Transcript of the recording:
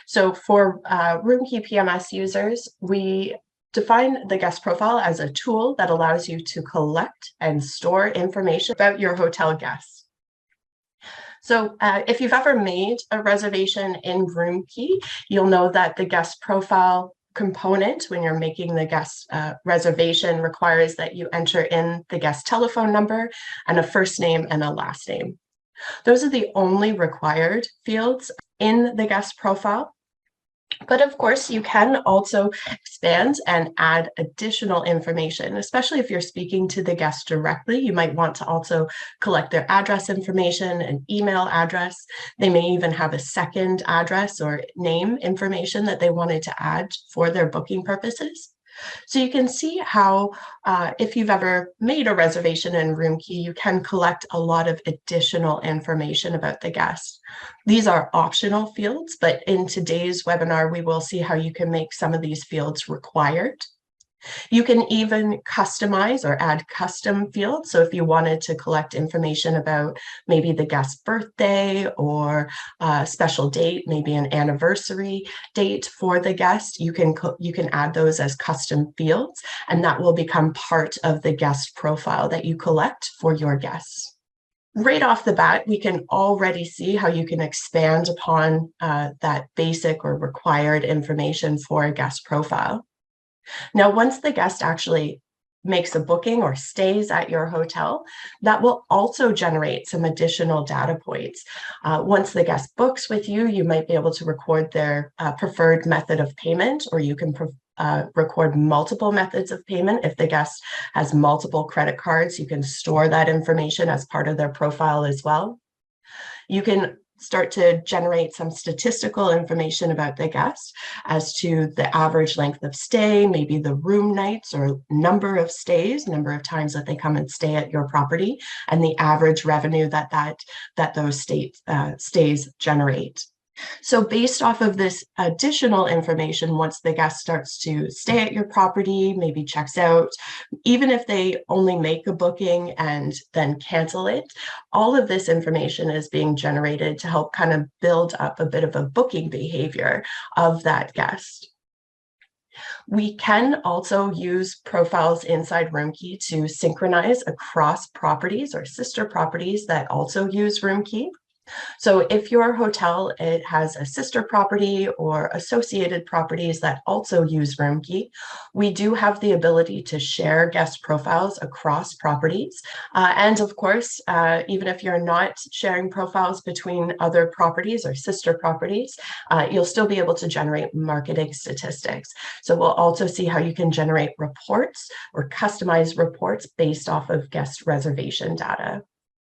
So for Roomkey PMS users, we define the guest profile as a tool that allows you to collect and store information about your hotel guests. So if you've ever made a reservation in Roomkey, you'll know that the guest profile component when you're making the guest reservation requires that you enter in the guest telephone number and a first name and a last name. Those are the only required fields in the guest profile. But of course, you can also expand and add additional information, especially if you're speaking to the guest directly. You might want to also collect their address information, an email address. They may even have a second address or name information that they wanted to add for their booking purposes. So you can see how if you've ever made a reservation in Roomkey, you can collect a lot of additional information about the guest. These are optional fields, but in today's webinar, we will see how you can make some of these fields required. You can even customize or add custom fields. So if you wanted to collect information about maybe the guest's birthday or a special date, maybe an anniversary date for the guest, you can add those as custom fields, and that will become part of the guest profile that you collect for your guests. Right off the bat, we can already see how you can expand upon that basic or required information for a guest profile. Now, once the guest actually makes a booking or stays at your hotel, that will also generate some additional data points. Once the guest books with you, you might be able to record their preferred method of payment, or you can record multiple methods of payment. If the guest has multiple credit cards, you can store that information as part of their profile as well. You can start to generate some statistical information about the guest as to the average length of stay, maybe the room nights or number of stays, number of times that they come and stay at your property, and the average revenue that those stays generate. So based off of this additional information, once the guest starts to stay at your property, maybe checks out, even if they only make a booking and then cancel it, all of this information is being generated to help kind of build up a bit of a booking behavior of that guest. We can also use profiles inside Roomkey to synchronize across properties or sister properties that also use Roomkey. So if your hotel, it has a sister property or associated properties that also use Roomkey, we do have the ability to share guest profiles across properties. And of course, even if you're not sharing profiles between other properties or sister properties, you'll still be able to generate marketing statistics. So we'll also see how you can generate reports or customize reports based off of guest reservation data.